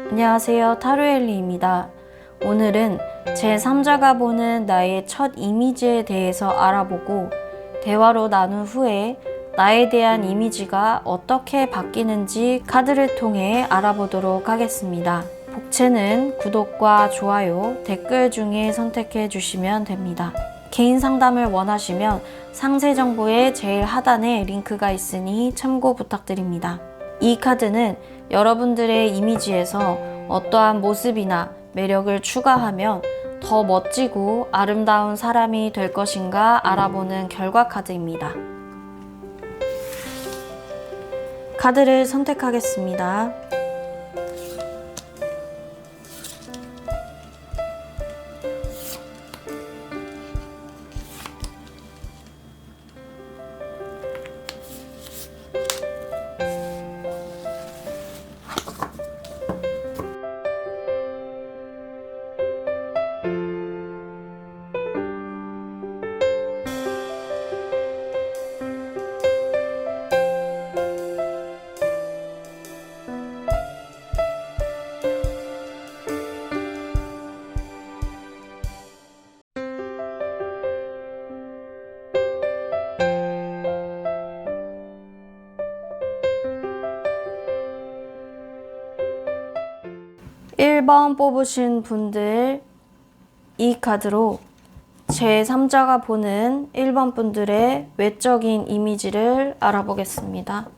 안녕하세요, 타로엘리입니다. 오늘은 제3자가 보는 나의 첫 이미지에 대해서 알아보고 대화로 나눈 후에 나에 대한 이미지가 어떻게 바뀌는지 카드를 통해 알아보도록 하겠습니다. 복채는 구독과 좋아요, 댓글 중에 선택해 주시면 됩니다. 개인 상담을 원하시면 상세 정보의 제일 하단에 링크가 있으니 참고 부탁드립니다. 이 카드는 여러분들의 이미지에서 어떠한 모습이나 매력을 추가하면 더 멋지고 아름다운 사람이 될 것인가 알아보는 결과 카드입니다. 카드를 선택하겠습니다. 1번 뽑으신 분들, 이 카드로 제3자가 보는 1번 분들의 외적인 이미지를 알아보겠습니다.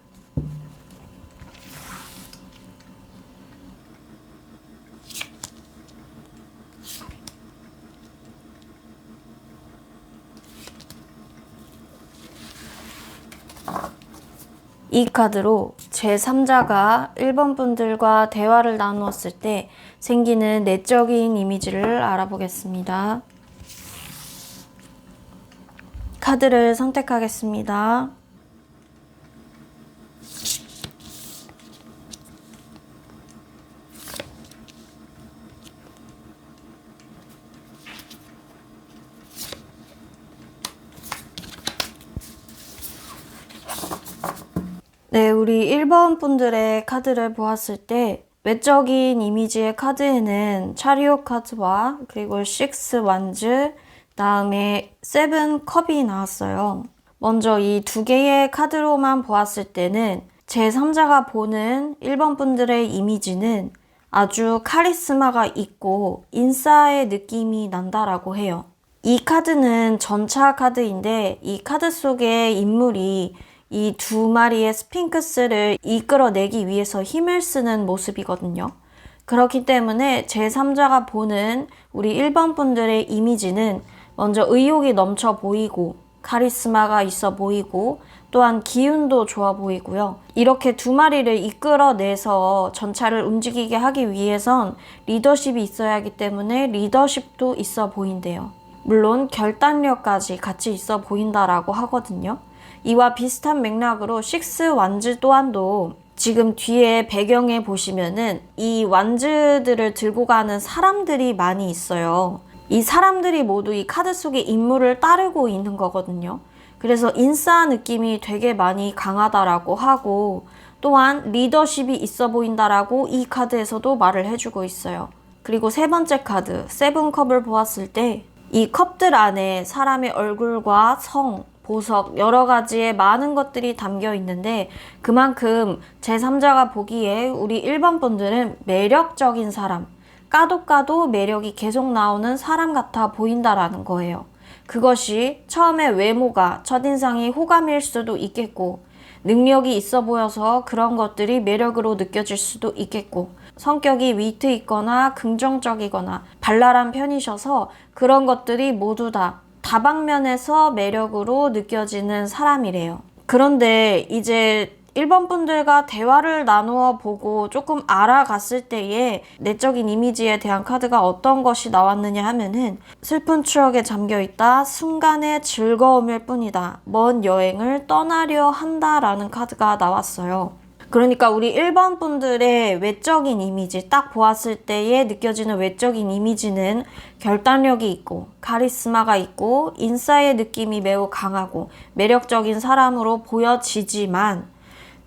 이 카드로 제3자가 1번 분들과 대화를 나누었을 때 생기는 내적인 이미지를 알아보겠습니다. 카드를 선택하겠습니다. 네, 우리 1번 분들의 카드를 보았을 때 외적인 이미지의 카드에는 차리오 카드와 그리고 6 완즈, 다음에 7 컵이 나왔어요. 먼저 이 두 개의 카드로만 보았을 때는 제3자가 보는 1번 분들의 이미지는 아주 카리스마가 있고 인싸의 느낌이 난다라고 해요. 이 카드는 전차 카드인데 이 카드 속의 인물이 이 두 마리의 스핑크스를 이끌어내기 위해서 힘을 쓰는 모습이거든요. 그렇기 때문에 제3자가 보는 우리 1번 분들의 이미지는 먼저 의욕이 넘쳐 보이고 카리스마가 있어 보이고 또한 기운도 좋아 보이고요. 이렇게 두 마리를 이끌어내서 전차를 움직이게 하기 위해선 리더십이 있어야 하기 때문에 리더십도 있어 보인대요. 물론 결단력까지 같이 있어 보인다라고 하거든요. 이와 비슷한 맥락으로 6 완즈 또한도 지금 뒤에 배경에 보시면은 이 완즈들을 들고 가는 사람들이 많이 있어요. 이 사람들이 모두 이 카드 속의 인물을 따르고 있는 거거든요. 그래서 인싸 느낌이 되게 많이 강하다라고 하고 또한 리더십이 있어 보인다라고 이 카드에서도 말을 해주고 있어요. 그리고 세 번째 카드 7 컵을 보았을 때 이 컵들 안에 사람의 얼굴과 성, 보석, 여러 가지의 많은 것들이 담겨 있는데 그만큼 제3자가 보기에 우리 1번 분들은 매력적인 사람, 까도 매력이 계속 나오는 사람 같아 보인다라는 거예요. 그것이 처음에 외모가 첫인상이 호감일 수도 있겠고 능력이 있어 보여서 그런 것들이 매력으로 느껴질 수도 있겠고 성격이 위트 있거나 긍정적이거나 발랄한 편이셔서 그런 것들이 모두 다 다방면에서 매력으로 느껴지는 사람이래요. 그런데 이제 1번 분들과 대화를 나누어 보고 조금 알아갔을 때에 내적인 이미지에 대한 카드가 어떤 것이 나왔느냐 하면은 슬픈 추억에 잠겨있다, 순간의 즐거움일 뿐이다, 먼 여행을 떠나려 한다라는 카드가 나왔어요. 그러니까 우리 1번 분들의 외적인 이미지 딱 보았을 때에 느껴지는 외적인 이미지는 결단력이 있고 카리스마가 있고 인싸의 느낌이 매우 강하고 매력적인 사람으로 보여지지만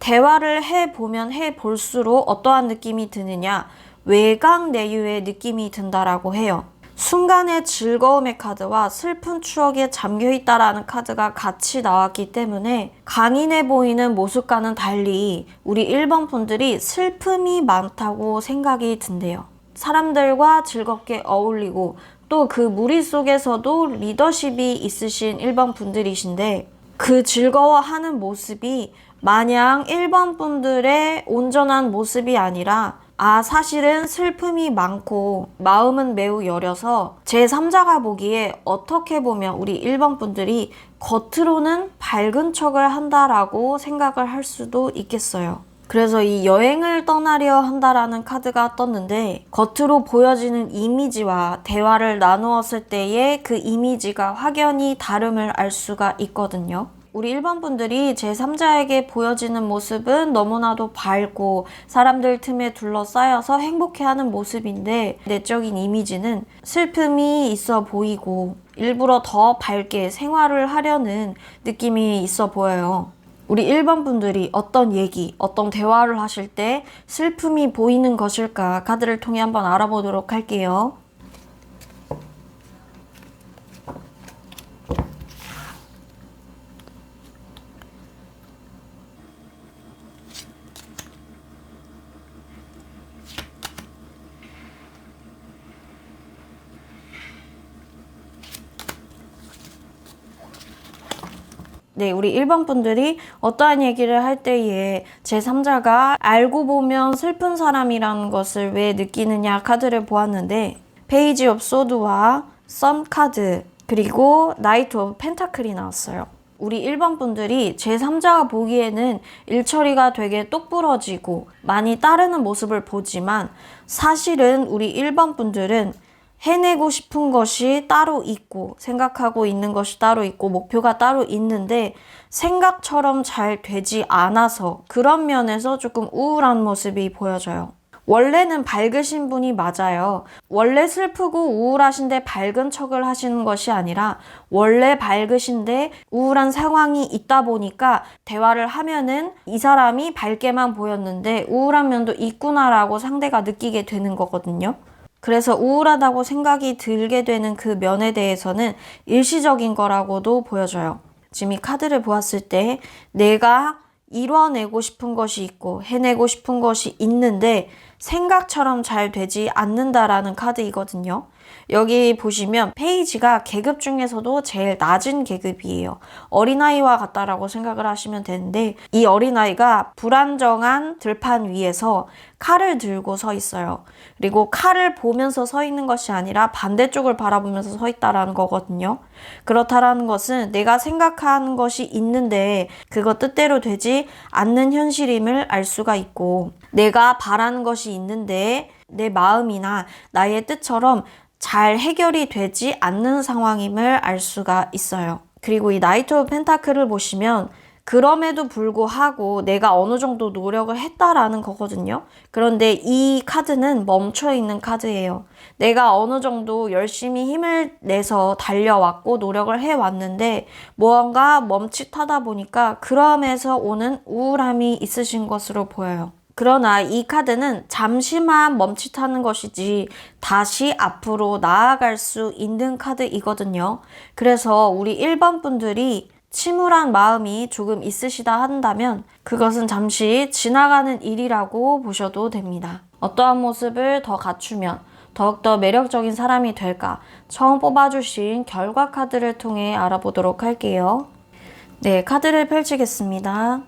대화를 해보면 해볼수록 어떠한 느낌이 드느냐, 외곽 내유의 느낌이 든다라고 해요. 순간의 즐거움의 카드와 슬픈 추억에 잠겨있다라는 카드가 같이 나왔기 때문에 강인해 보이는 모습과는 달리 우리 1번 분들이 슬픔이 많다고 생각이 든대요. 사람들과 즐겁게 어울리고 또 그 무리 속에서도 리더십이 있으신 1번 분들이신데 그 즐거워하는 모습이 마냥 1번 분들의 온전한 모습이 아니라 사실은 슬픔이 많고 마음은 매우 여려서 제3자가 보기에 어떻게 보면 우리 1번 분들이 겉으로는 밝은 척을 한다라고 생각을 할 수도 있겠어요. 그래서 이 여행을 떠나려 한다라는 카드가 떴는데 겉으로 보여지는 이미지와 대화를 나누었을 때의 그 이미지가 확연히 다름을 알 수가 있거든요. 우리 1번 분들이 제3자에게 보여지는 모습은 너무나도 밝고 사람들 틈에 둘러싸여서 행복해하는 모습인데 내적인 이미지는 슬픔이 있어 보이고 일부러 더 밝게 생활을 하려는 느낌이 있어 보여요. 우리 1번 분들이 어떤 얘기, 어떤 대화를 하실 때 슬픔이 보이는 것일까 카드를 통해 한번 알아보도록 할게요. 네, 우리 1번 분들이 어떠한 얘기를 할 때에 제3자가 알고 보면 슬픈 사람이라는 것을 왜 느끼느냐 카드를 보았는데 페이지 오브 소드와 썸 카드 그리고 나이트 오브 펜타클이 나왔어요. 우리 1번 분들이 제3자가 보기에는 일처리가 되게 똑부러지고 많이 따르는 모습을 보지만 사실은 우리 1번 분들은 해내고 싶은 것이 따로 있고 생각하고 있는 것이 따로 있고 목표가 따로 있는데 생각처럼 잘 되지 않아서 그런 면에서 조금 우울한 모습이 보여져요. 원래는 밝으신 분이 맞아요. 원래 슬프고 우울하신데 밝은 척을 하시는 것이 아니라 원래 밝으신데 우울한 상황이 있다 보니까 대화를 하면은 이 사람이 밝게만 보였는데 우울한 면도 있구나라고 상대가 느끼게 되는 거거든요. 그래서 우울하다고 생각이 들게 되는 그 면에 대해서는 일시적인 거라고도 보여져요. 지금 이 카드를 보았을 때 내가 이뤄내고 싶은 것이 있고 해내고 싶은 것이 있는데 생각처럼 잘 되지 않는다라는 카드이거든요. 여기 보시면 페이지가 계급 중에서도 제일 낮은 계급이에요. 어린아이와 같다라고 생각을 하시면 되는데 이 어린아이가 불안정한 들판 위에서 칼을 들고 서 있어요. 그리고 칼을 보면서 서 있는 것이 아니라 반대쪽을 바라보면서 서 있다라는 거거든요. 그렇다라는 것은 내가 생각하는 것이 있는데 그거 뜻대로 되지 않는 현실임을 알 수가 있고 내가 바라는 것이 있는데 내 마음이나 나의 뜻처럼 잘 해결이 되지 않는 상황임을 알 수가 있어요. 그리고 이 나이트 오브 펜타클을 보시면 그럼에도 불구하고 내가 어느 정도 노력을 했다라는 거거든요. 그런데 이 카드는 멈춰있는 카드예요. 내가 어느 정도 열심히 힘을 내서 달려왔고 노력을 해왔는데 무언가 멈칫하다 보니까 그럼에서 오는 우울함이 있으신 것으로 보여요. 그러나 이 카드는 잠시만 멈칫하는 것이지 다시 앞으로 나아갈 수 있는 카드이거든요. 그래서 우리 1번 분들이 침울한 마음이 조금 있으시다 한다면 그것은 잠시 지나가는 일이라고 보셔도 됩니다. 어떠한 모습을 더 갖추면 더욱더 매력적인 사람이 될까? 처음 뽑아주신 결과 카드를 통해 알아보도록 할게요. 네, 카드를 펼치겠습니다.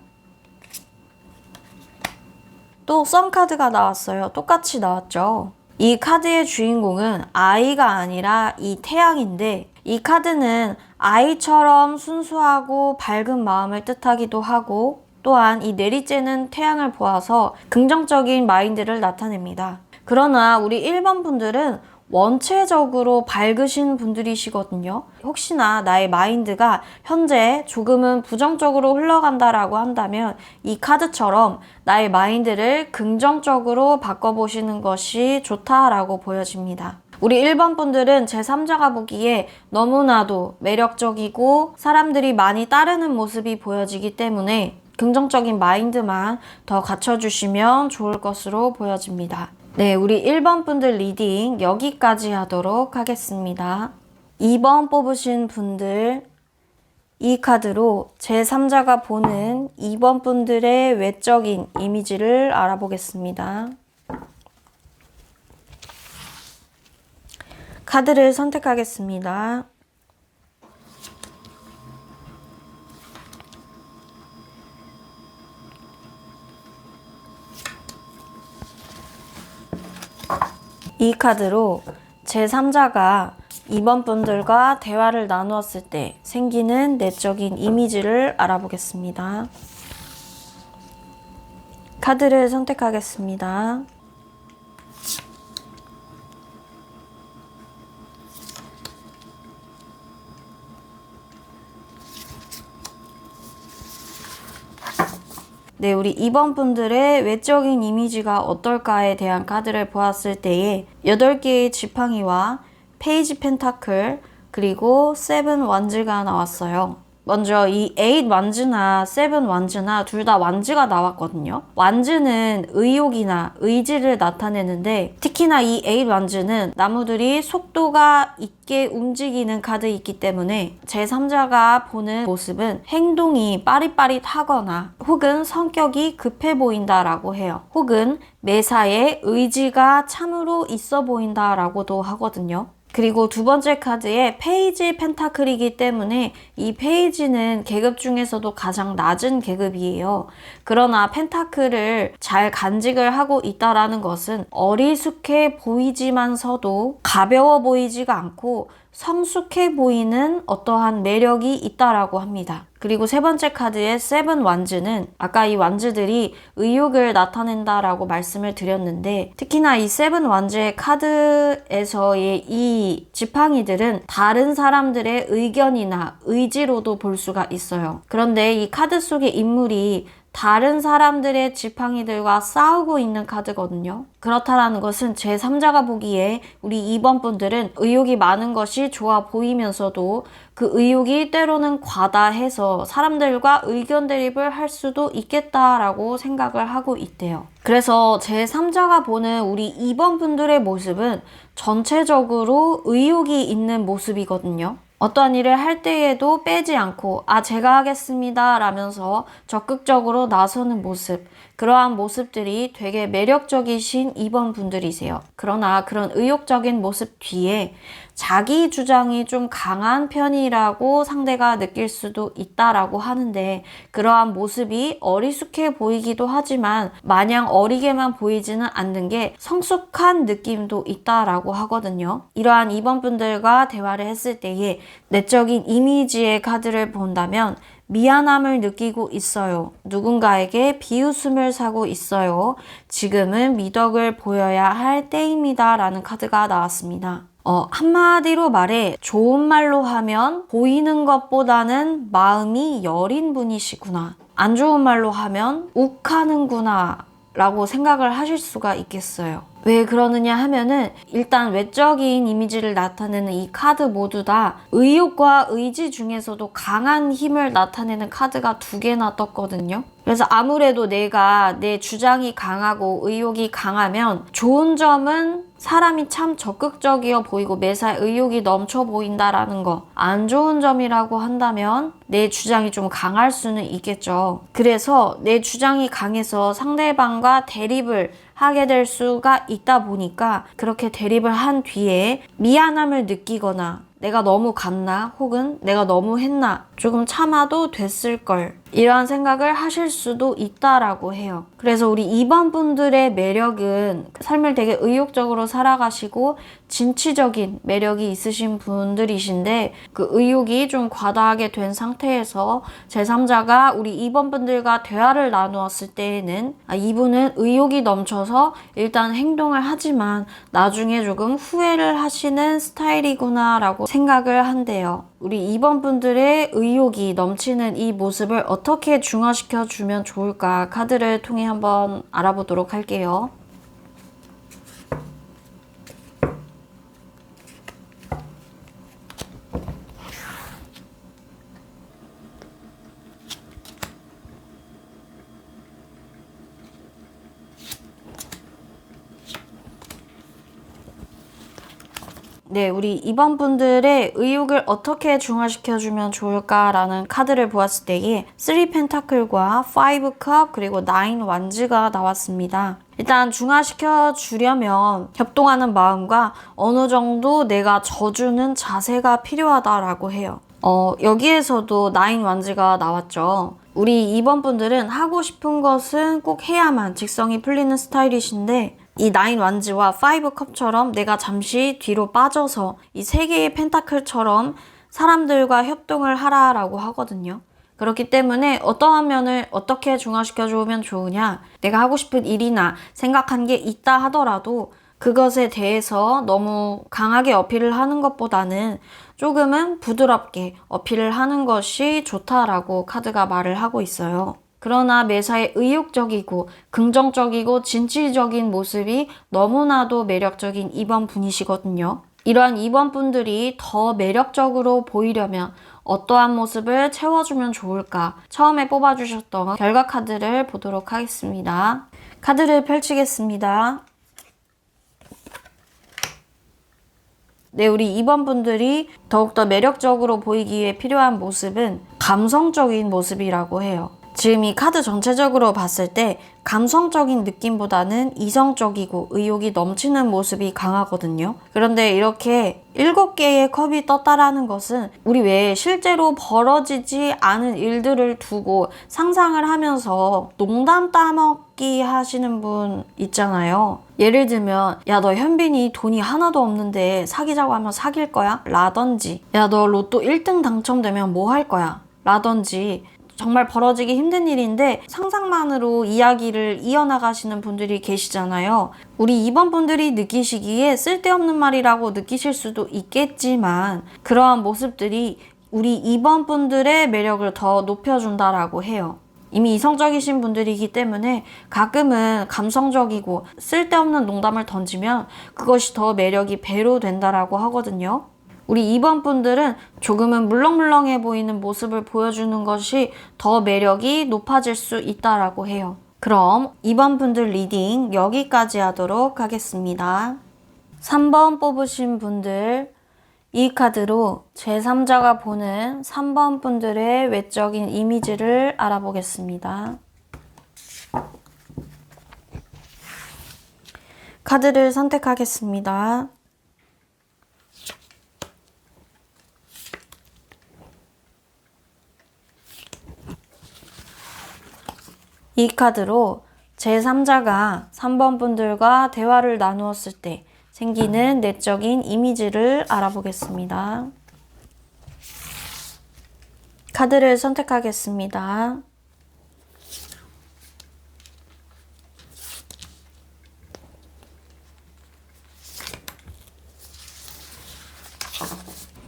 또 썸 카드가 나왔어요. 똑같이 나왔죠. 이 카드의 주인공은 아이가 아니라 이 태양인데 이 카드는 아이처럼 순수하고 밝은 마음을 뜻하기도 하고 또한 이 내리쬐는 태양을 보아서 긍정적인 마인드를 나타냅니다. 그러나 우리 1번 분들은 원체적으로 밝으신 분들이시거든요. 혹시나 나의 마인드가 현재 조금은 부정적으로 흘러간다라고 한다면 이 카드처럼 나의 마인드를 긍정적으로 바꿔보시는 것이 좋다라고 보여집니다. 우리 1번 분들은 제3자가 보기에 너무나도 매력적이고 사람들이 많이 따르는 모습이 보여지기 때문에 긍정적인 마인드만 더 갖춰주시면 좋을 것으로 보여집니다. 네, 우리 1번 분들 리딩 여기까지 하도록 하겠습니다. 2번 뽑으신 분들, 이 카드로 제3자가 보는 2번 분들의 외적인 이미지를 알아보겠습니다. 카드를 선택하겠습니다. 이 카드로 제3자가 2번 분들과 대화를 나누었을 때 생기는 내적인 이미지를 알아보겠습니다. 카드를 선택하겠습니다. 네, 우리 2번 분들의 외적인 이미지가 어떨까에 대한 카드를 보았을 때에 8개의 지팡이와 페이지 펜타클 그리고 7 완즈가 나왔어요. 먼저 이 8 완즈나 7 완즈나 둘 다 완즈가 나왔거든요. 완즈는 의욕이나 의지를 나타내는데 특히나 이 8 완즈는 나무들이 속도가 있게 움직이는 카드이기 때문에 제3자가 보는 모습은 행동이 빠릿빠릿하거나 혹은 성격이 급해 보인다라고 해요. 혹은 매사에 의지가 참으로 있어 보인다라고도 하거든요. 그리고 두 번째 카드에 페이지 펜타클이기 때문에 이 페이지는 계급 중에서도 가장 낮은 계급이에요. 그러나 펜타클을 잘 간직을 하고 있다라는 것은 어리숙해 보이지만서도 가벼워 보이지가 않고 성숙해 보이는 어떠한 매력이 있다라고 합니다. 그리고 세 번째 카드의 7 완즈는 아까 이 완즈들이 의욕을 나타낸다라고 말씀을 드렸는데 특히나 이 7 완즈의 카드에서의 이 지팡이들은 다른 사람들의 의견이나 의지로도 볼 수가 있어요. 그런데 이 카드 속의 인물이 다른 사람들의 지팡이들과 싸우고 있는 카드거든요. 그렇다라는 것은 제3자가 보기에 우리 2번 분들은 의욕이 많은 것이 좋아 보이면서도 그 의욕이 때로는 과다해서 사람들과 의견 대립을 할 수도 있겠다라고 생각을 하고 있대요. 그래서 제3자가 보는 우리 2번 분들의 모습은 전체적으로 의욕이 있는 모습이거든요. 어떠한 일을 할 때에도 빼지 않고 제가 하겠습니다 라면서 적극적으로 나서는 모습, 그러한 모습들이 되게 매력적이신 2번 분들이세요. 그러나 그런 의욕적인 모습 뒤에 자기 주장이 좀 강한 편이라고 상대가 느낄 수도 있다라고 하는데 그러한 모습이 어리숙해 보이기도 하지만 마냥 어리게만 보이지는 않는 게 성숙한 느낌도 있다라고 하거든요. 이러한 2번 분들과 대화를 했을 때에 내적인 이미지의 카드를 본다면 미안함을 느끼고 있어요. 누군가에게 비웃음을 사고 있어요. 지금은 미덕을 보여야 할 때입니다. 라는 카드가 나왔습니다. 한마디로 말해 좋은 말로 하면 보이는 것보다는 마음이 여린 분이시구나. 안 좋은 말로 하면 욱하는구나 라고 생각을 하실 수가 있겠어요. 왜 그러느냐 하면은 일단 외적인 이미지를 나타내는 이 카드 모두 다 의욕과 의지 중에서도 강한 힘을 나타내는 카드가 2개나 떴거든요. 그래서 아무래도 내가 내 주장이 강하고 의욕이 강하면 좋은 점은 사람이 참 적극적이어 보이고 매사에 의욕이 넘쳐 보인다라는 거. 안 좋은 점이라고 한다면 내 주장이 좀 강할 수는 있겠죠. 그래서 내 주장이 강해서 상대방과 대립을 하게 될 수가 있다 보니까 그렇게 대립을 한 뒤에 미안함을 느끼거나 내가 너무 갔나 혹은 내가 너무 했나 조금 참아도 됐을걸 이러한 생각을 하실 수도 있다라고 해요. 그래서 우리 2번 분들의 매력은 삶을 되게 의욕적으로 살아가시고 진취적인 매력이 있으신 분들이신데 그 의욕이 좀 과다하게 된 상태에서 제3자가 우리 2번 분들과 대화를 나누었을 때에는 이분은 의욕이 넘쳐서 일단 행동을 하지만 나중에 조금 후회를 하시는 스타일이구나 라고 생각을 한대요. 우리 2번 분들의 의욕이 넘치는 이 모습을 어떻게 중화시켜 주면 좋을까 카드를 통해 한번 알아보도록 할게요. 네, 우리 2번 분들의 의욕을 어떻게 중화시켜주면 좋을까라는 카드를 보았을 때에 3 펜타클과 5 컵 그리고 9 완즈가 나왔습니다. 일단 중화시켜 주려면 협동하는 마음과 어느 정도 내가 져주는 자세가 필요하다라고 해요. 여기에서도 9 완즈가 나왔죠. 우리 2번 분들은 하고 싶은 것은 꼭 해야만 직성이 풀리는 스타일이신데 이 9 완즈와 5 컵처럼 내가 잠시 뒤로 빠져서 이 3개의 펜타클처럼 사람들과 협동을 하라라고 하거든요. 그렇기 때문에 어떠한 면을 어떻게 중화시켜 주면 좋으냐, 내가 하고 싶은 일이나 생각한 게 있다 하더라도 그것에 대해서 너무 강하게 어필을 하는 것보다는 조금은 부드럽게 어필을 하는 것이 좋다라고 카드가 말을 하고 있어요. 그러나 매사에 의욕적이고 긍정적이고 진취적인 모습이 너무나도 매력적인 2번 분이시거든요. 이러한 2번 분들이 더 매력적으로 보이려면 어떠한 모습을 채워주면 좋을까? 처음에 뽑아주셨던 결과 카드를 보도록 하겠습니다. 카드를 펼치겠습니다. 네, 우리 2번 분들이 더욱더 매력적으로 보이기 위해 필요한 모습은 감성적인 모습이라고 해요. 지금 이 카드 전체적으로 봤을 때 감성적인 느낌보다는 이성적이고 의욕이 넘치는 모습이 강하거든요. 그런데 이렇게 7개의 컵이 떴다라는 것은 우리 외에 실제로 벌어지지 않은 일들을 두고 상상을 하면서 농담 따먹기 하시는 분 있잖아요. 예를 들면 야, 너 현빈이 돈이 하나도 없는데 사귀자고 하면 사귈 거야? 라든지 야, 너 로또 1등 당첨되면 뭐 할 거야? 라든지 정말 벌어지기 힘든 일인데 상상만으로 이야기를 이어나가시는 분들이 계시잖아요. 우리 2번 분들이 느끼시기에 쓸데없는 말이라고 느끼실 수도 있겠지만 그러한 모습들이 우리 2번 분들의 매력을 더 높여준다라고 해요. 이미 이성적이신 분들이기 때문에 가끔은 감성적이고 쓸데없는 농담을 던지면 그것이 더 매력이 배로 된다라고 하거든요. 우리 2번 분들은 조금은 물렁물렁해 보이는 모습을 보여주는 것이 더 매력이 높아질 수 있다라고 해요. 그럼 2번 분들 리딩 여기까지 하도록 하겠습니다. 3번 뽑으신 분들, 이 카드로 제3자가 보는 3번 분들의 외적인 이미지를 알아보겠습니다. 카드를 선택하겠습니다. 이 카드로 제3자가 3번 분들과 대화를 나누었을 때 생기는 내적인 이미지를 알아보겠습니다. 카드를 선택하겠습니다.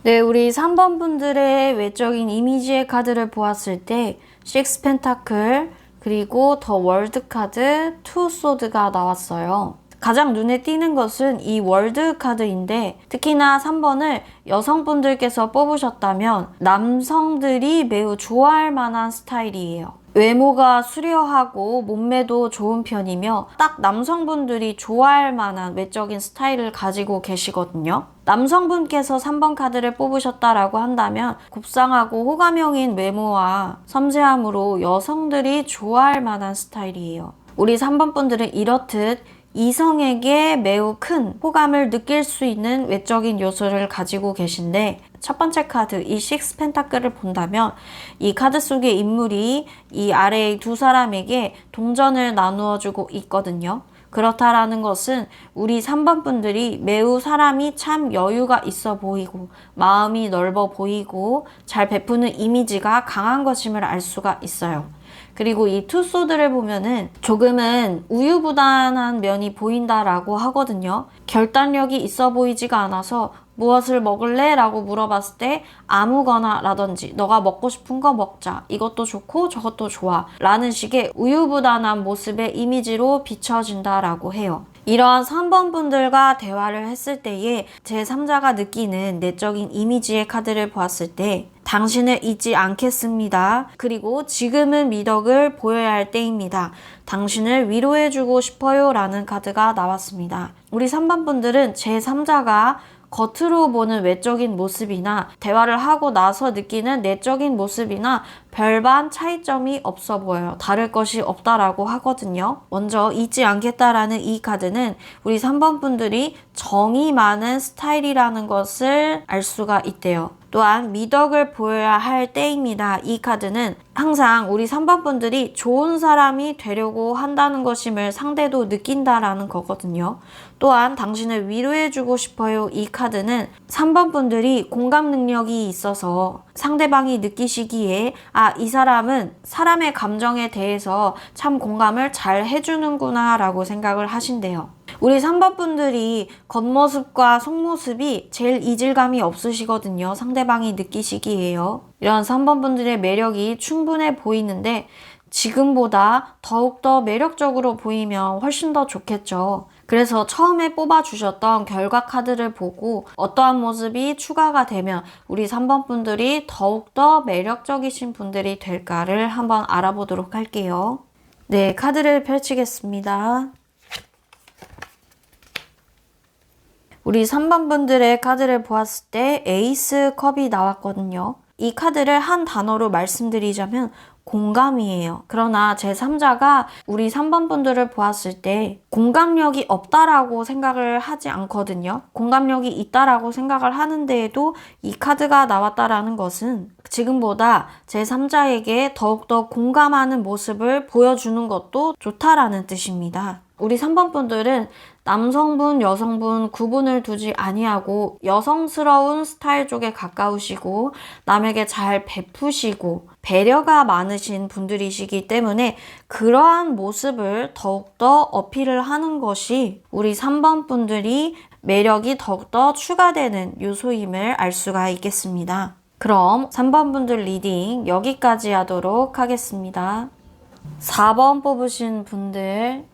네, 우리 3번 분들의 외적인 이미지의 카드를 보았을 때 6 펜타클, 그리고 더 월드 카드, 투 소드가 나왔어요. 가장 눈에 띄는 것은 이 월드 카드인데 특히나 3번을 여성분들께서 뽑으셨다면 남성들이 매우 좋아할 만한 스타일이에요. 외모가 수려하고 몸매도 좋은 편이며 딱 남성분들이 좋아할 만한 외적인 스타일을 가지고 계시거든요. 남성분께서 3번 카드를 뽑으셨다라고 한다면 곱상하고 호감형인 외모와 섬세함으로 여성들이 좋아할 만한 스타일이에요. 우리 3번 분들은 이렇듯 이성에게 매우 큰 호감을 느낄 수 있는 외적인 요소를 가지고 계신데 첫 번째 카드, 이 6 펜타클을 본다면 이 카드 속의 인물이 이 아래의 두 사람에게 동전을 나누어 주고 있거든요. 그렇다라는 것은 우리 3번 분들이 매우 사람이 참 여유가 있어 보이고 마음이 넓어 보이고 잘 베푸는 이미지가 강한 것임을 알 수가 있어요. 그리고 이 투소드를 보면은 조금은 우유부단한 면이 보인다라고 하거든요. 결단력이 있어 보이지가 않아서 무엇을 먹을래? 라고 물어봤을 때 아무거나 라든지 너가 먹고 싶은 거 먹자. 이것도 좋고 저것도 좋아. 라는 식의 우유부단한 모습의 이미지로 비춰진다라고 해요. 이러한 3번 분들과 대화를 했을 때에 제3자가 느끼는 내적인 이미지의 카드를 보았을 때 당신을 잊지 않겠습니다. 그리고 지금은 미덕을 보여야 할 때입니다. 당신을 위로해주고 싶어요 라는 카드가 나왔습니다. 우리 3번 분들은 제3자가 겉으로 보는 외적인 모습이나 대화를 하고 나서 느끼는 내적인 모습이나 별반 차이점이 없어 보여요. 다를 것이 없다라고 하거든요. 먼저 잊지 않겠다라는 이 카드는 우리 3번 분들이 정이 많은 스타일이라는 것을 알 수가 있대요. 또한 미덕을 보여야 할 때입니다. 이 카드는 항상 우리 3번 분들이 좋은 사람이 되려고 한다는 것임을 상대도 느낀다라는 거거든요. 또한 당신을 위로해주고 싶어요. 이 카드는 3번 분들이 공감 능력이 있어서 상대방이 느끼시기에 이 사람은 사람의 감정에 대해서 참 공감을 잘 해주는구나 라고 생각을 하신대요. 우리 3번 분들이 겉모습과 속모습이 제일 이질감이 없으시거든요. 상대방이 느끼시기에요. 이런 3번 분들의 매력이 충분해 보이는데 지금보다 더욱더 매력적으로 보이면 훨씬 더 좋겠죠. 그래서 처음에 뽑아주셨던 결과 카드를 보고 어떠한 모습이 추가가 되면 우리 3번 분들이 더욱더 매력적이신 분들이 될까를 한번 알아보도록 할게요. 네, 카드를 펼치겠습니다. 우리 3번 분들의 카드를 보았을 때 에이스 컵이 나왔거든요. 이 카드를 한 단어로 말씀드리자면 공감이에요. 그러나 제3자가 우리 3번 분들을 보았을 때 공감력이 없다라고 생각을 하지 않거든요. 공감력이 있다라고 생각을 하는데에도 이 카드가 나왔다라는 것은 지금보다 제3자에게 더욱더 공감하는 모습을 보여주는 것도 좋다라는 뜻입니다. 우리 3번 분들은 남성분, 여성분 구분을 두지 아니하고 여성스러운 스타일 쪽에 가까우시고 남에게 잘 베푸시고 배려가 많으신 분들이시기 때문에 그러한 모습을 더욱더 어필을 하는 것이 우리 3번 분들이 매력이 더욱더 추가되는 요소임을 알 수가 있겠습니다. 그럼 3번 분들 리딩 여기까지 하도록 하겠습니다. 4번 뽑으신 분들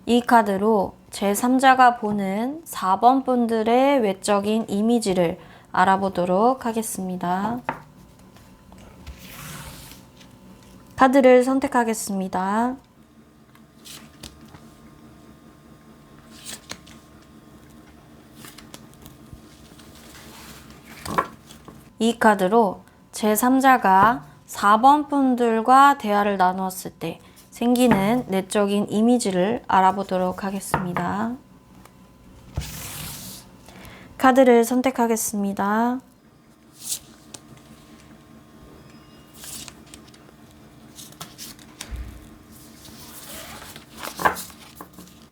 이 카드로 제3자가 보는 4번 분들의 외적인 이미지를 알아보도록 하겠습니다. 카드를 선택하겠습니다. 이 카드로 제3자가 4번 분들과 대화를 나누었을 때 생기는 내적인 이미지를 알아보도록 하겠습니다. 카드를 선택하겠습니다.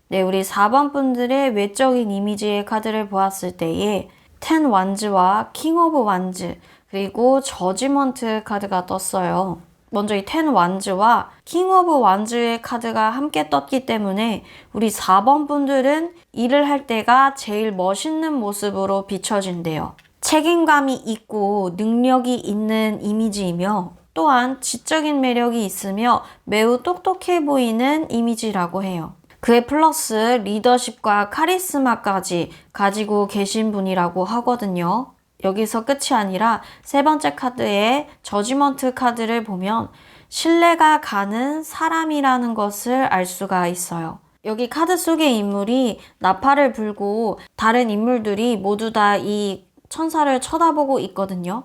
네, 우리 4번 분들의 외적인 이미지의 카드를 보았을 때에 10 완즈와 킹 오브 완즈 그리고 저지먼트 카드가 떴어요. 먼저 이 10 완즈와 킹 오브 완즈의 카드가 함께 떴기 때문에 우리 4번 분들은 일을 할 때가 제일 멋있는 모습으로 비춰진대요. 책임감이 있고 능력이 있는 이미지이며 또한 지적인 매력이 있으며 매우 똑똑해 보이는 이미지라고 해요. 그에 플러스 리더십과 카리스마까지 가지고 계신 분이라고 하거든요. 여기서 끝이 아니라 세 번째 카드의 저지먼트 카드를 보면 신뢰가 가는 사람이라는 것을 알 수가 있어요. 여기 카드 속의 인물이 나팔을 불고 다른 인물들이 모두 다 이 천사를 쳐다보고 있거든요.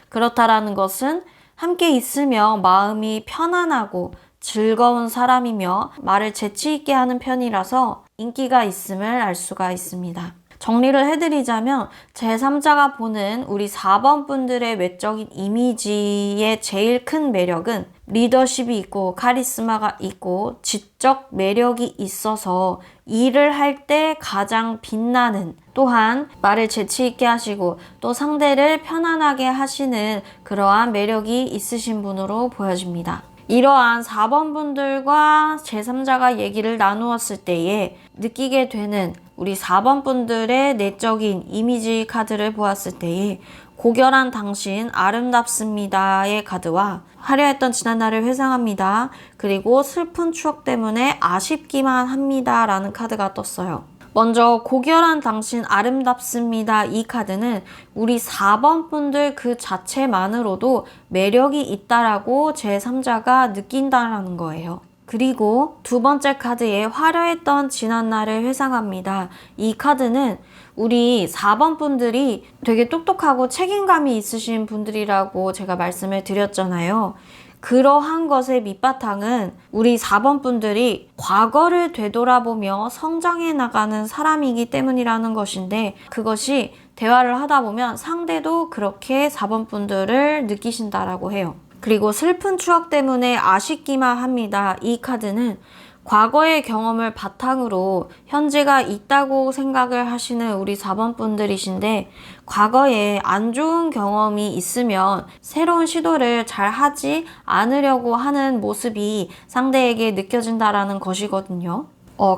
그렇다라는 것은 함께 있으며 마음이 편안하고 즐거운 사람이며 말을 재치 있게 하는 편이라서 인기가 있음을 알 수가 있습니다. 정리를 해드리자면 제3자가 보는 우리 4번 분들의 외적인 이미지의 제일 큰 매력은 리더십이 있고 카리스마가 있고 지적 매력이 있어서 일을 할 때 가장 빛나는 또한 말을 재치 있게 하시고 또 상대를 편안하게 하시는 그러한 매력이 있으신 분으로 보여집니다. 이러한 4번 분들과 제3자가 얘기를 나누었을 때에 느끼게 되는 우리 4번 분들의 내적인 이미지 카드를 보았을 때에 고결한 당신 아름답습니다의 카드와 화려했던 지난날을 회상합니다. 그리고 슬픈 추억 때문에 아쉽기만 합니다 라는 카드가 떴어요. 먼저 고결한 당신 아름답습니다 이 카드는 우리 4번 분들 그 자체만으로도 매력이 있다라고 제3자가 느낀다라는 거예요. 그리고 두 번째 카드에 화려했던 지난날을 회상합니다. 이 카드는 우리 4번 분들이 되게 똑똑하고 책임감이 있으신 분들이라고 제가 말씀을 드렸잖아요. 그러한 것의 밑바탕은 우리 4번 분들이 과거를 되돌아보며 성장해 나가는 사람이기 때문이라는 것인데, 그것이 대화를 하다 보면 상대도 그렇게 4번 분들을 느끼신다라고 해요. 그리고 슬픈 추억 때문에 아쉽기만 합니다. 이 카드는 과거의 경험을 바탕으로 현재가 있다고 생각을 하시는 우리 4번 분들이신데, 과거에 안 좋은 경험이 있으면 새로운 시도를 잘 하지 않으려고 하는 모습이 상대에게 느껴진다라는 것이거든요.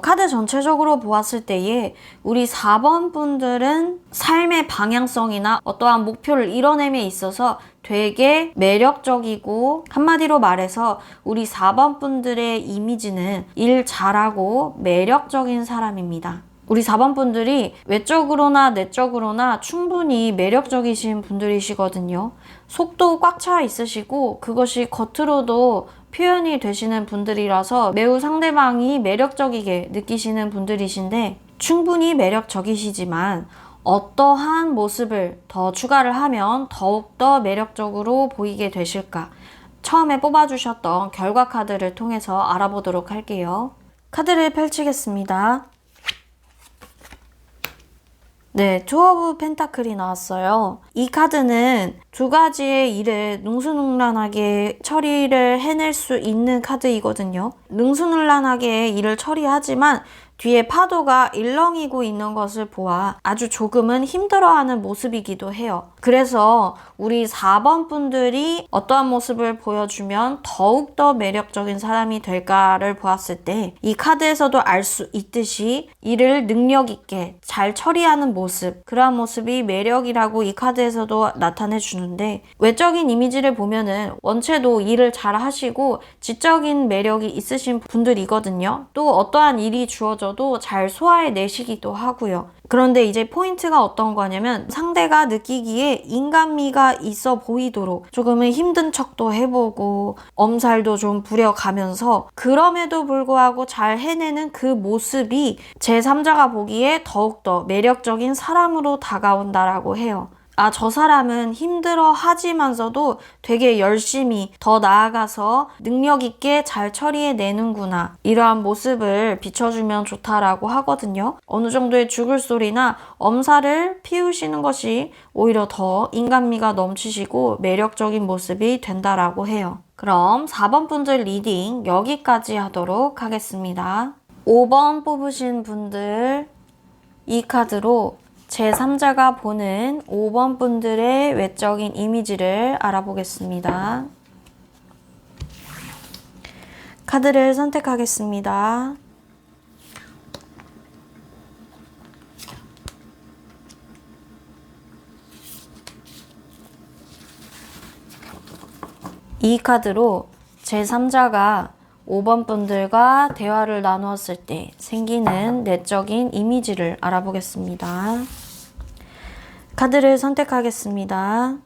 카드 전체적으로 보았을 때에 우리 4번 분들은 삶의 방향성이나 어떠한 목표를 이뤄냄에 있어서 되게 매력적이고, 한마디로 말해서 우리 4번 분들의 이미지는 일 잘하고 매력적인 사람입니다. 우리 4번 분들이 외적으로나 내적으로나 충분히 매력적이신 분들이시거든요. 속도 꽉 차 있으시고 그것이 겉으로도 표현이 되시는 분들이라서 매우 상대방이 매력적이게 느끼시는 분들이신데, 충분히 매력적이시지만 어떠한 모습을 더 추가를 하면 더욱더 매력적으로 보이게 되실까? 처음에 뽑아주셨던 결과 카드를 통해서 알아보도록 할게요. 카드를 펼치겠습니다. 네, 투 오브 펜타클이 나왔어요. 이 카드는 두 가지의 일을 능수능란하게 처리를 해낼 수 있는 카드이거든요. 능수능란하게 일을 처리하지만 뒤에 파도가 일렁이고 있는 것을 보아 아주 조금은 힘들어하는 모습이기도 해요. 그래서 우리 4번 분들이 어떠한 모습을 보여주면 더욱더 매력적인 사람이 될까를 보았을 때 이 카드에서도 알 수 있듯이 일을 능력 있게 잘 처리하는 모습, 그러한 모습이 매력이라고 이 카드에서도 나타내 주는데, 외적인 이미지를 보면은 원체도 일을 잘 하시고 지적인 매력이 있으신 분들이거든요. 또 어떠한 일이 주어져도 잘 소화해내시기도 하고요. 그런데 이제 포인트가 어떤 거냐면, 상대가 느끼기에 인간미가 있어 보이도록 조금은 힘든 척도 해보고 엄살도 좀 부려가면서, 그럼에도 불구하고 잘 해내는 그 모습이 제3자가 보기에 더욱더 매력적인 사람으로 다가온다라고 해요. 저 사람은 힘들어 하지만서도 되게 열심히 더 나아가서 능력 있게 잘 처리해 내는구나, 이러한 모습을 비춰주면 좋다라고 하거든요. 어느 정도의 죽을 소리나 엄살을 피우시는 것이 오히려 더 인간미가 넘치시고 매력적인 모습이 된다라고 해요. 그럼 4번 분들 리딩 여기까지 하도록 하겠습니다. 5번 뽑으신 분들, 이 카드로 제3자가 보는 5번 분들의 외적인 이미지를 알아보겠습니다. 카드를 선택하겠습니다. 이 카드로 제3자가 5번 분들과 대화를 나누었을 때 생기는 내적인 이미지를 알아보겠습니다. 카드를 선택하겠습니다.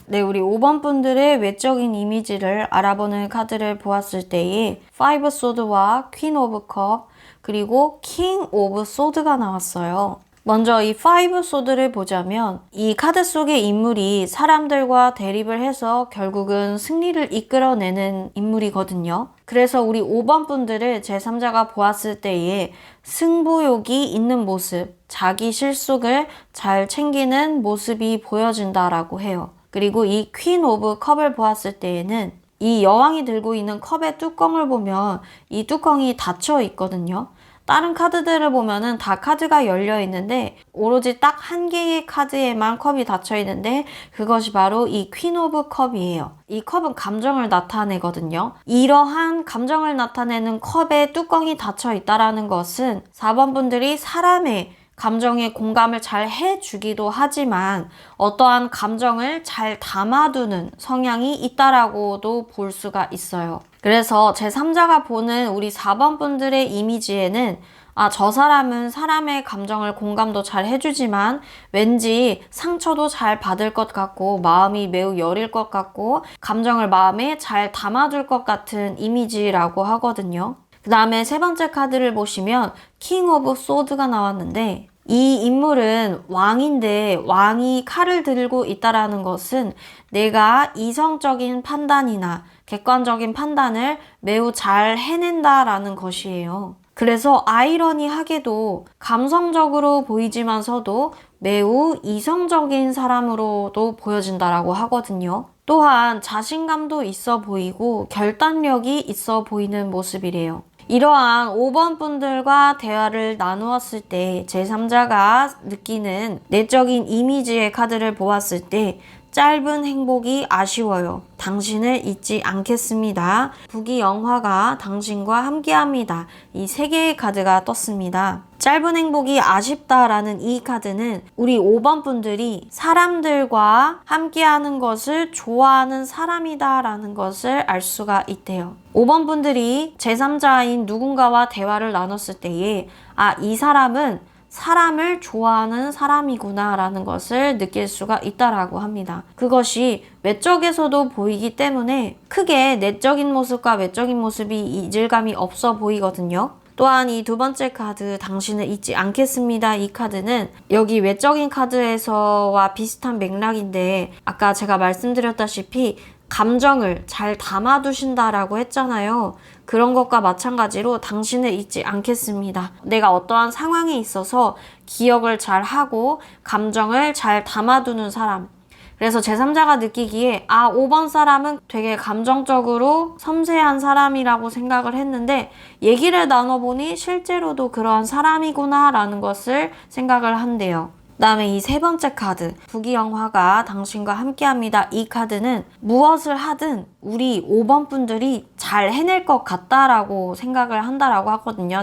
네, 우리 5번 분들의 외적인 이미지를 알아보는 카드를 보았을 때에 5 소드와 퀸 오브 컵, 그리고 킹 오브 소드가 나왔어요. 먼저 이 5 소드를 보자면, 이 카드 속의 인물이 사람들과 대립을 해서 결국은 승리를 이끌어내는 인물이거든요. 그래서 우리 5번 분들을 제3자가 보았을 때에 승부욕이 있는 모습, 자기 실속을 잘 챙기는 모습이 보여진다라고 해요. 그리고 이 퀸 오브 컵을 보았을 때에는 이 여왕이 들고 있는 컵의 뚜껑을 보면 이 뚜껑이 닫혀 있거든요. 다른 카드들을 보면은 다 카드가 열려 있는데 오로지 딱 한 개의 카드에만 컵이 닫혀 있는데, 그것이 바로 이 퀸 오브 컵이에요. 이 컵은 감정을 나타내거든요. 이러한 감정을 나타내는 컵에 뚜껑이 닫혀 있다라는 것은 4번 분들이 사람의 감정에 공감을 잘 해주기도 하지만 어떠한 감정을 잘 담아두는 성향이 있다라고도 볼 수가 있어요. 그래서 제3자가 보는 우리 4번 분들의 이미지에는 아, 저 사람은 사람의 감정을 공감도 잘 해주지만 왠지 상처도 잘 받을 것 같고 마음이 매우 여릴 것 같고 감정을 마음에 잘 담아둘 것 같은 이미지라고 하거든요. 그 다음에 세 번째 카드를 보시면 킹 오브 소드가 나왔는데 이 인물은 왕인데 왕이 칼을 들고 있다라는 것은 내가 이성적인 판단이나 객관적인 판단을 매우 잘 해낸다라는 것이에요. 그래서 아이러니하게도 감성적으로 보이지만서도 매우 이성적인 사람으로도 보여진다라고 하거든요. 또한 자신감도 있어 보이고 결단력이 있어 보이는 모습이래요. 이러한 5번 분들과 대화를 나누었을 때 제3자가 느끼는 내적인 이미지의 카드를 보았을 때 짧은 행복이 아쉬워요. 당신을 잊지 않겠습니다. 부귀영화가 당신과 함께합니다. 이 세 개의 카드가 떴습니다. 짧은 행복이 아쉽다라는 이 카드는 우리 5번 분들이 사람들과 함께하는 것을 좋아하는 사람이다라는 것을 알 수가 있대요. 5번 분들이 제3자인 누군가와 대화를 나눴을 때에 이 사람은 사람을 좋아하는 사람이구나 라는 것을 느낄 수가 있다라고 합니다. 그것이 외적에서도 보이기 때문에 크게 내적인 모습과 외적인 모습이 이질감이 없어 보이거든요. 또한 이 두 번째 카드 당신을 잊지 않겠습니다. 이 카드는 여기 외적인 카드에서와 비슷한 맥락인데 아까 제가 말씀드렸다시피 감정을 잘 담아두신다라고 했잖아요. 그런 것과 마찬가지로 당신을 잊지 않겠습니다. 내가 어떠한 상황에 있어서 기억을 잘 하고 감정을 잘 담아두는 사람. 그래서 제3자가 느끼기에 5번 사람은 되게 감정적으로 섬세한 사람이라고 생각을 했는데 얘기를 나눠보니 실제로도 그러한 사람이구나 라는 것을 생각을 한대요. 그 다음에 이 세 번째 카드 부귀영화가 당신과 함께합니다. 이 카드는 무엇을 하든 우리 5번 분들이 잘 해낼 것 같다라고 생각을 한다라고 하거든요.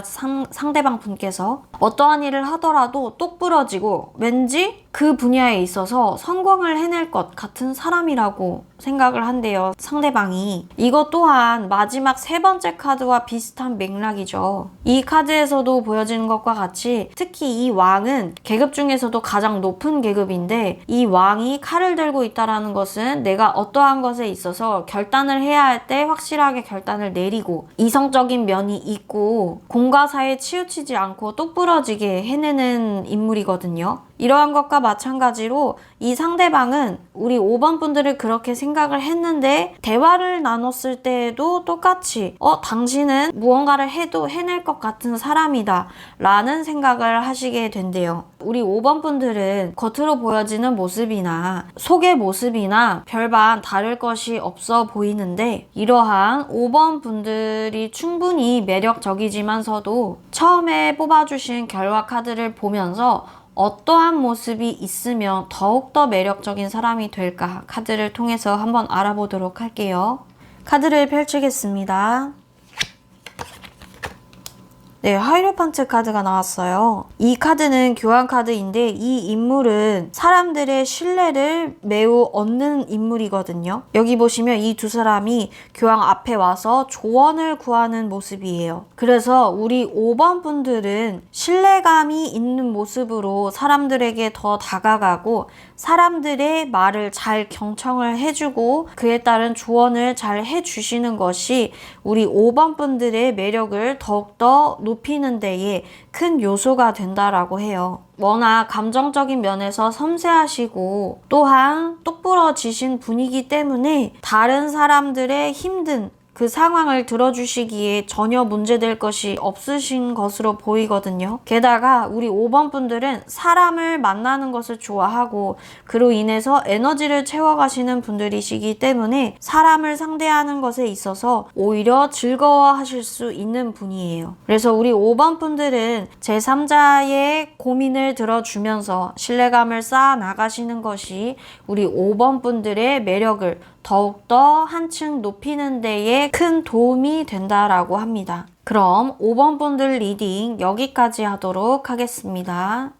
상대방 분께서 어떠한 일을 하더라도 똑부러지고 왠지 그 분야에 있어서 성공을 해낼 것 같은 사람이라고 생각을 한대요. 상대방이. 이것 또한 마지막 세 번째 카드와 비슷한 맥락이죠. 이 카드에서도 보여지는 것과 같이 특히 이 왕은 계급 중에서도 가장 높은 계급인데 이 왕이 칼을 들고 있다는 것은 내가 어떠한 것에 있어서 결단을 해야 할 때 확실하게 결단을 내리고 이성적인 면이 있고 공과 사에 치우치지 않고 똑부러지게 해내는 인물이거든요. 이러한 것과 마찬가지로 이 상대방은 우리 5번 분들을 그렇게 생각을 했는데 대화를 나눴을 때에도 똑같이 당신은 무언가를 해도 해낼 것 같은 사람이다 라는 생각을 하시게 된대요. 우리 5번 분들은 겉으로 보여지는 모습이나 속의 모습이나 별반 다를 것이 없어 보이는데 이러한 5번 분들이 충분히 매력적이지만서도 처음에 뽑아주신 결과 카드를 보면서 어떠한 모습이 있으면 더욱더 매력적인 사람이 될까 카드를 통해서 한번 알아보도록 할게요. 카드를 펼치겠습니다. 네, 하이로판트 카드가 나왔어요. 이 카드는 교환 카드인데 이 인물은 사람들의 신뢰를 매우 얻는 인물이거든요. 여기 보시면 이 두 사람이 교황 앞에 와서 조언을 구하는 모습이에요. 그래서 우리 5번 분들은 신뢰감이 있는 모습으로 사람들에게 더 다가가고 사람들의 말을 잘 경청을 해주고 그에 따른 조언을 잘 해주시는 것이 우리 5번 분들의 매력을 더욱더 높이는 데에 큰 요소가 된다라고 해요. 워낙 감정적인 면에서 섬세하시고 또한 똑부러지신 분이기 때문에 다른 사람들의 힘든 그 상황을 들어주시기에 전혀 문제될 것이 없으신 것으로 보이거든요. 게다가 우리 5번 분들은 사람을 만나는 것을 좋아하고 그로 인해서 에너지를 채워가시는 분들이시기 때문에 사람을 상대하는 것에 있어서 오히려 즐거워하실 수 있는 분이에요. 그래서 우리 5번 분들은 제3자의 고민을 들어주면서 신뢰감을 쌓아 나가시는 것이 우리 5번 분들의 매력을 더욱더 한층 높이는 데에 큰 도움이 된다라고 합니다. 그럼 5번 분들 리딩 여기까지 하도록 하겠습니다.